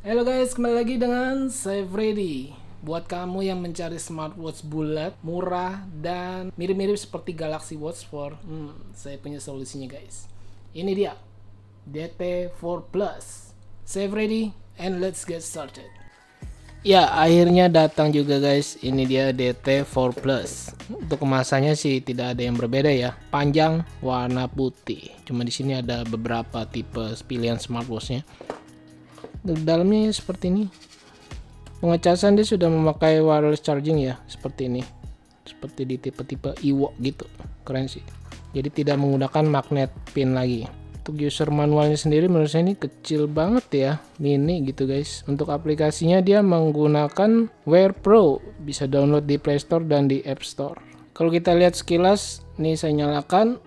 Halo guys, kembali lagi dengan saya Freddy. Buat kamu yang mencari smartwatch bulat, murah, dan mirip-mirip seperti Galaxy Watch 4, saya punya solusinya guys. Ini dia, DT4 Plus. Saya Freddy, and let's get started. Ya, akhirnya datang juga guys. Ini dia DT4 Plus. Untuk kemasannya sih tidak ada yang berbeda ya. Panjang, warna putih. Cuma di sini ada beberapa tipe pilihan smartwatchnya. Dalamnya seperti ini. Pengecasan dia sudah memakai wireless charging ya, seperti ini. Seperti di tipe-tipe Evo gitu. Keren sih. Jadi tidak menggunakan magnet pin lagi. Untuk user manualnya sendiri menurut saya ini kecil banget ya, mini gitu guys. Untuk aplikasinya dia menggunakan Wear Pro, bisa download di Play Store dan di App Store. Kalau kita lihat sekilas, nih saya nyalakan,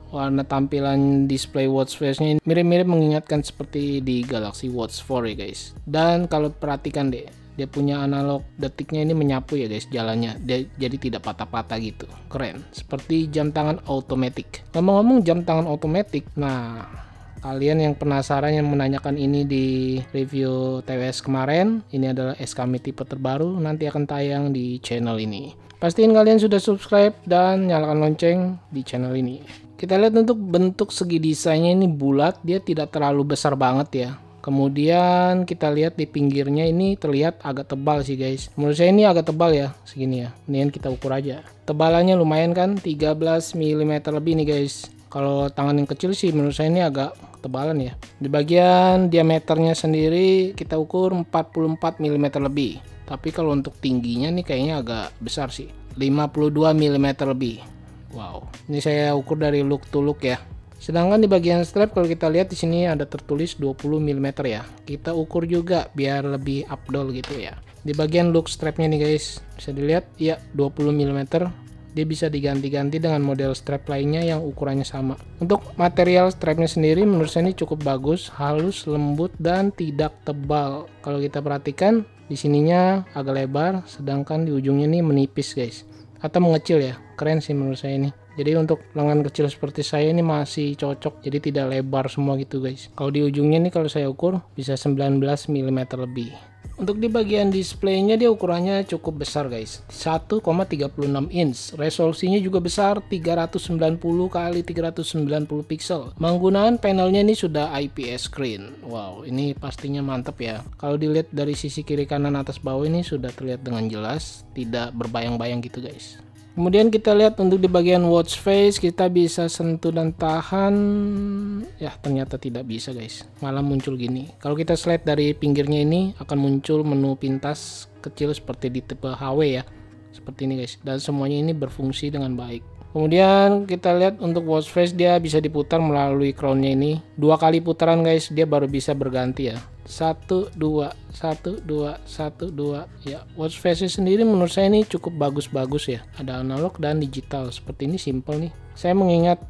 warna tampilan display watch face-nya mirip-mirip mengingatkan seperti di Galaxy Watch 4 ya guys. Dan kalau perhatikan deh, dia punya analog detiknya ini menyapu ya guys jalannya. Jadi tidak patah-patah gitu. Keren. Seperti jam tangan otomatis. Ngomong-ngomong jam tangan otomatis, nah kalian yang penasaran yang menanyakan ini di review TWS kemarin, ini adalah SKMI tipe terbaru, nanti akan tayang di channel ini. Pastiin kalian sudah subscribe dan nyalakan lonceng di channel ini. Kita lihat untuk bentuk segi desainnya ini bulat, dia tidak terlalu besar banget ya. Kemudian kita lihat di pinggirnya ini terlihat agak tebal sih guys. Menurut saya ini agak tebal ya, segini ya. Mendingan kita ukur aja. Tebalannya lumayan kan, 13 mm lebih nih guys. Kalau tangan yang kecil sih menurut saya ini agak tebalan ya. Di bagian diameternya sendiri kita ukur 44 mm lebih. Tapi kalau untuk tingginya nih kayaknya agak besar sih, 52 mm lebih. Wow, ini saya ukur dari look to look ya. Sedangkan di bagian strap kalau kita lihat di sini ada tertulis 20 mm ya. Kita ukur juga biar lebih afdol gitu ya. Di bagian look strapnya nih guys, bisa dilihat ya 20 mm. Dia bisa diganti-ganti dengan model strap lainnya yang ukurannya sama. Untuk material strapnya sendiri menurut saya ini cukup bagus, halus, lembut, dan tidak tebal. Kalau kita perhatikan di sininya agak lebar, sedangkan di ujungnya ini menipis guys, atau mengecil ya. Keren sih menurut saya ini. Jadi untuk lengan kecil seperti saya ini masih cocok, jadi tidak lebar semua gitu guys. Kalau di ujungnya nih kalau saya ukur bisa 19 mm lebih. Untuk di bagian displaynya dia ukurannya cukup besar guys, 1,36 inch. Resolusinya juga besar, 390 kali 390 pixel. Menggunakan panelnya ini sudah IPS screen. Wow, ini pastinya mantap ya. Kalau dilihat dari sisi kiri kanan atas bawah ini sudah terlihat dengan jelas, tidak berbayang-bayang gitu guys. Kemudian kita lihat untuk di bagian watch face kita bisa sentuh dan tahan. Ya ternyata tidak bisa guys, malah muncul gini. Kalau kita slide dari pinggirnya ini akan muncul menu pintas kecil seperti di tipe HW ya, seperti ini guys. Dan semuanya ini berfungsi dengan baik. Kemudian kita lihat untuk watch face dia bisa diputar melalui crownnya ini. 2 kali putaran guys, dia baru bisa berganti ya. 1 2 1 2 1 2 ya. Watch face sendiri menurut saya ini cukup bagus ya, ada analog dan digital. Seperti ini simple nih. Saya mengingat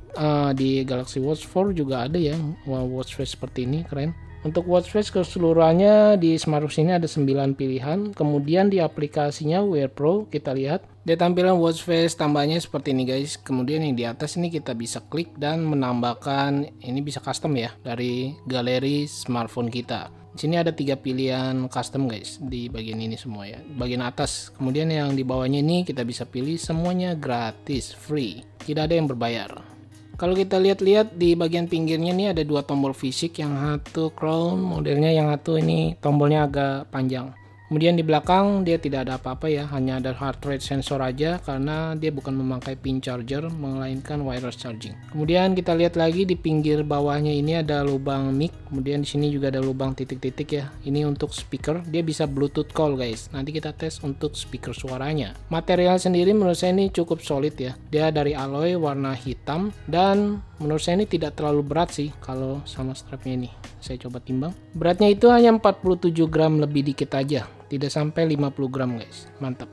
di Galaxy Watch 4 juga ada ya watch face seperti ini, keren. Untuk watch face keseluruhannya di smartwatch ini ada 9 pilihan. Kemudian di aplikasinya Wear Pro kita lihat dia tampilan watch face tambahnya seperti ini guys. Kemudian yang di atas ini kita bisa klik dan menambahkan, ini bisa custom ya dari galeri smartphone kita. Di sini ada 3 pilihan custom guys di bagian ini semua ya, bagian atas. Kemudian yang di bawahnya ini kita bisa pilih, semuanya gratis, free, tidak ada yang berbayar. Kalau kita lihat-lihat di bagian pinggirnya ini ada 2 tombol fisik, yang satu crown modelnya, yang satu ini tombolnya agak panjang. Kemudian di belakang dia tidak ada apa-apa ya, hanya ada heart rate sensor aja karena dia bukan memakai pin charger melainkan wireless charging. Kemudian kita lihat lagi di pinggir bawahnya ini ada lubang mic, kemudian di sini juga ada lubang titik-titik ya. Ini untuk speaker, dia bisa Bluetooth call guys. Nanti kita tes untuk speaker suaranya. Material sendiri menurut saya ini cukup solid ya. Dia dari alloy warna hitam dan menurut saya ini tidak terlalu berat sih kalau sama strapnya ini. Saya coba timbang. Beratnya itu hanya 47 gram lebih dikit aja. Tidak sampai 50 gram guys. Mantap.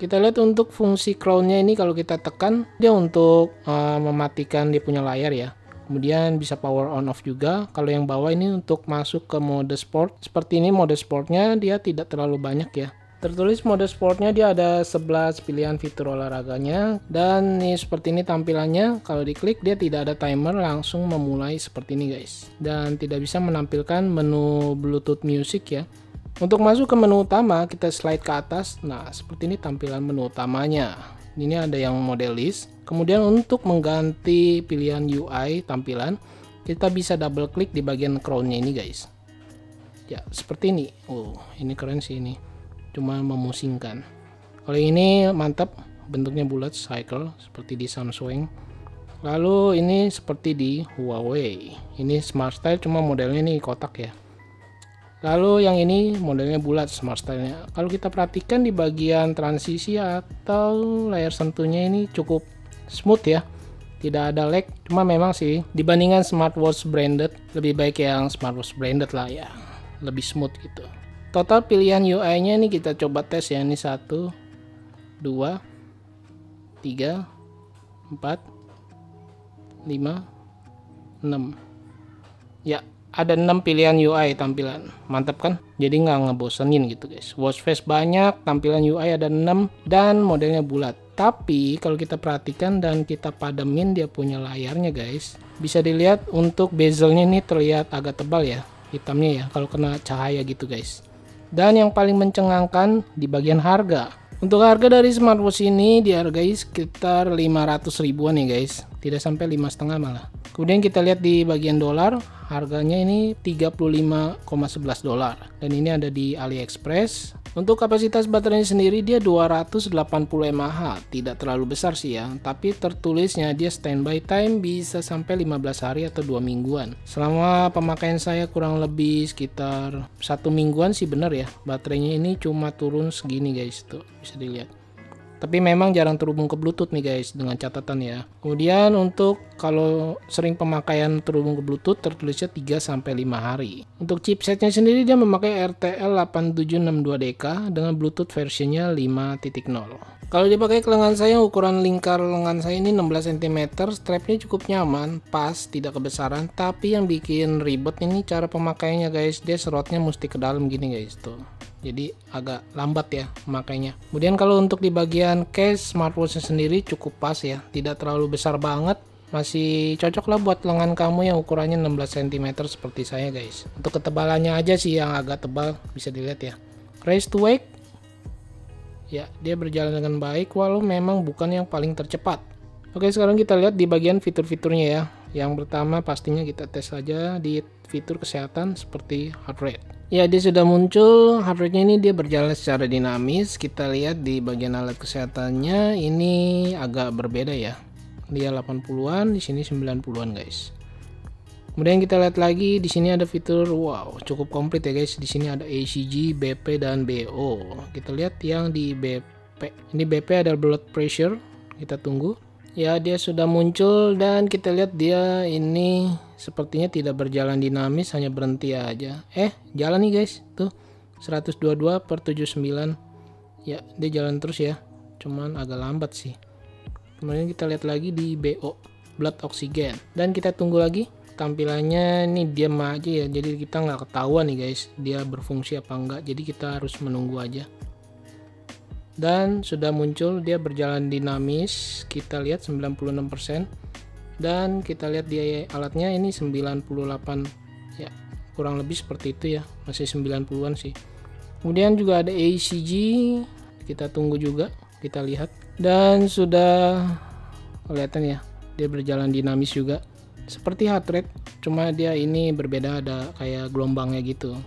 Kita lihat untuk fungsi crownnya ini, kalau kita tekan dia untuk mematikan dia punya layar ya. Kemudian bisa power on off juga. Kalau yang bawah ini untuk masuk ke mode sport. Seperti ini mode sportnya, dia tidak terlalu banyak ya. Tertulis mode sportnya dia ada 11 pilihan fitur olahraganya, dan nih seperti ini tampilannya. Kalau diklik dia tidak ada timer, langsung memulai seperti ini guys. Dan tidak bisa menampilkan menu Bluetooth Music ya. Untuk masuk ke menu utama kita slide ke atas. Nah seperti ini tampilan menu utamanya. Ini ada yang model list. Kemudian untuk mengganti pilihan UI tampilan, kita bisa double klik di bagian crownnya ini guys. Ya seperti ini. Ini keren sih ini. Cuma memusingkan. Kalau ini mantap, bentuknya bulat cycle seperti di Samsung. Lalu ini seperti di Huawei. Ini Smart Style cuma modelnya ini kotak ya. Lalu yang ini modelnya bulat Smart Style-nya. Kalau kita perhatikan di bagian transisi atau layar sentuhnya ini cukup smooth ya. Tidak ada lag, cuma memang sih dibandingkan smartwatch branded lebih baik yang smartwatch branded lah ya. Lebih smooth gitu. Total pilihan UI-nya ini kita coba tes ya. Ini 1, 2, 3, 4, 5, 6. Ya, ada 6 pilihan UI tampilan. Mantap kan? Jadi nggak ngebosenin gitu guys. Watch face banyak, tampilan UI ada 6 dan modelnya bulat. Tapi kalau kita perhatikan dan kita pademin dia punya layarnya guys, bisa dilihat untuk bezelnya ini terlihat agak tebal ya, hitamnya ya kalau kena cahaya gitu guys. Dan yang paling mencengangkan di bagian harga. Untuk harga dari smartwatch ini dihargai sekitar 500 ribuan ya guys. Tidak sampai 5,5 malah. Kemudian kita lihat di bagian dolar, harganya ini 35,11 dolar. Dan ini ada di AliExpress. Untuk kapasitas baterainya sendiri dia 280 mAh, tidak terlalu besar sih ya, tapi tertulisnya dia standby time bisa sampai 15 hari atau 2 mingguan. Selama pemakaian saya kurang lebih sekitar 1 mingguan sih bener ya, baterainya ini cuma turun segini guys, tuh bisa dilihat. Tapi memang jarang terhubung ke Bluetooth nih guys, dengan catatan ya. Kemudian untuk kalau sering pemakaian terhubung ke Bluetooth tertulisnya 3-5 hari. Untuk chipsetnya sendiri dia memakai RTL 8762DK dengan Bluetooth versinya 5.0. Kalau dipakai ke lengan saya, ukuran lingkar lengan saya ini 16 cm, strapnya cukup nyaman, pas, tidak kebesaran. Tapi yang bikin ribet ini cara pemakaiannya guys, dia serotnya mesti ke dalam gini guys tuh. Jadi agak lambat ya makanya. Kemudian kalau untuk di bagian case smartwatch sendiri cukup pas ya, tidak terlalu besar banget, masih cocok lah buat lengan kamu yang ukurannya 16 cm seperti saya guys. Untuk ketebalannya aja sih yang agak tebal, bisa dilihat ya. Raise to wake ya, dia berjalan dengan baik walau memang bukan yang paling tercepat. Oke, sekarang kita lihat di bagian fitur-fiturnya ya. Yang pertama pastinya kita tes saja di fitur kesehatan seperti heart rate. Ya, dia sudah muncul heart rate-nya ini, dia berjalan secara dinamis. Kita lihat di bagian alat kesehatannya ini agak berbeda ya. Dia 80-an, di sini 90-an guys. Kemudian kita lihat lagi di sini ada fitur wow, cukup komplit ya guys. Di sini ada ECG, BP dan BO. Kita lihat yang di BP. Ini BP adalah blood pressure. Kita tunggu. Ya, dia sudah muncul dan kita lihat dia ini sepertinya tidak berjalan dinamis, hanya berhenti aja. Jalan nih guys, tuh 122/79. Ya, dia jalan terus ya. Cuman agak lambat sih. Kemudian kita lihat lagi di BO, blood oxygen. Dan kita tunggu lagi. Tampilannya ini diam aja ya. Jadi kita nggak ketahuan nih guys, dia berfungsi apa enggak. Jadi kita harus menunggu aja. Dan sudah muncul, dia berjalan dinamis. Kita lihat 96%. Dan kita lihat di alatnya ini 98 ya, kurang lebih seperti itu ya, masih 90-an sih. Kemudian juga ada ECG, kita tunggu juga, kita lihat. Dan sudah kelihatan ya, dia berjalan dinamis juga seperti heart rate, cuma dia ini berbeda, ada kayak gelombangnya gitu.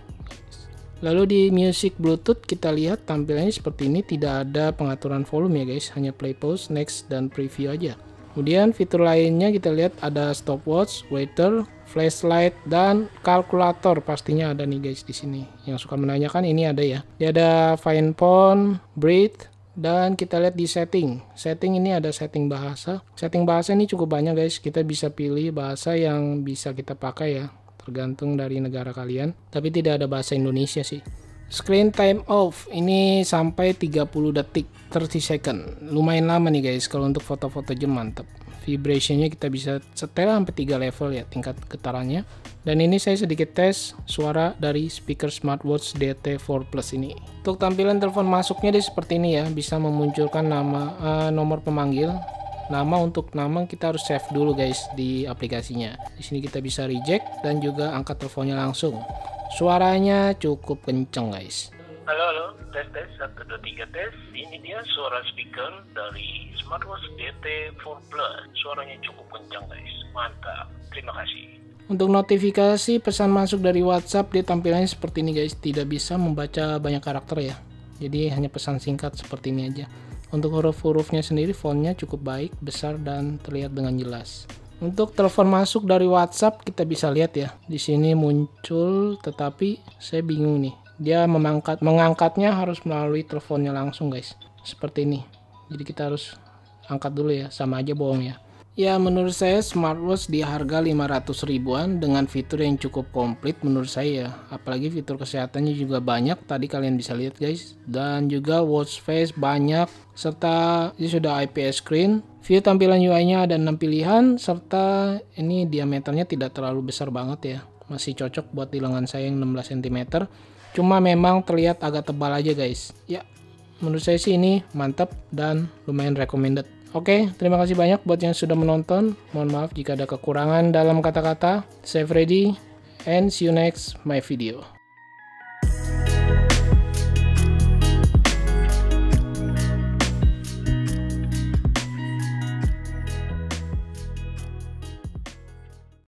Lalu di music Bluetooth kita lihat tampilannya seperti ini, tidak ada pengaturan volume ya guys, hanya play, pause, next dan preview aja. Kemudian fitur lainnya kita lihat ada stopwatch, waiter, flashlight dan kalkulator, pastinya ada nih guys di sini. Yang suka menanyakan ini ada ya. Dia ada fine point, breathe, dan kita lihat di setting. Setting ini ada setting bahasa. Setting bahasa ini cukup banyak guys. Kita bisa pilih bahasa yang bisa kita pakai ya, tergantung dari negara kalian. Tapi tidak ada bahasa Indonesia sih. Screen time off ini sampai 30 detik, 30 second. Lumayan lama nih guys kalau untuk foto-foto jam, mantap. Vibrationnya kita bisa setel sampai 3 level ya tingkat getarannya. Dan ini saya sedikit tes suara dari speaker smartwatch DT4 Plus ini. Untuk tampilan telepon masuknya dia seperti ini ya, bisa memunculkan nomor pemanggil. Untuk nama kita harus save dulu guys di aplikasinya. Di sini kita bisa reject dan juga angkat teleponnya langsung. Suaranya cukup kenceng guys. Halo, tes 1, 2, 3 tes. Ini dia suara speaker dari smartwatch DT4 Plus. Suaranya cukup kencang guys, mantap. Terima kasih. Untuk notifikasi pesan masuk dari WhatsApp, dia tampilannya seperti ini guys, tidak bisa membaca banyak karakter ya. Jadi hanya pesan singkat seperti ini aja. Untuk huruf-hurufnya sendiri fontnya cukup baik, besar dan terlihat dengan jelas. Untuk telepon masuk dari WhatsApp kita bisa lihat ya, di sini muncul, tetapi saya bingung nih. Dia mengangkatnya harus melalui teleponnya langsung guys, seperti ini. Jadi kita harus angkat dulu ya, sama aja bohong ya. Ya menurut saya smartwatch di harga 500 ribuan dengan fitur yang cukup komplit menurut saya. Apalagi fitur kesehatannya juga banyak, tadi kalian bisa lihat guys. Dan juga watch face banyak, serta ini sudah IPS screen. View tampilan UI-nya ada 6 pilihan, serta ini diameternya tidak terlalu besar banget ya. Masih cocok buat di lengan saya yang 16 cm. Cuma memang terlihat agak tebal aja guys. Ya menurut saya sih ini mantap dan lumayan recommended. Oke, terima kasih banyak buat yang sudah menonton. Mohon maaf jika ada kekurangan dalam kata-kata. Saya Freddy, and see you next my video.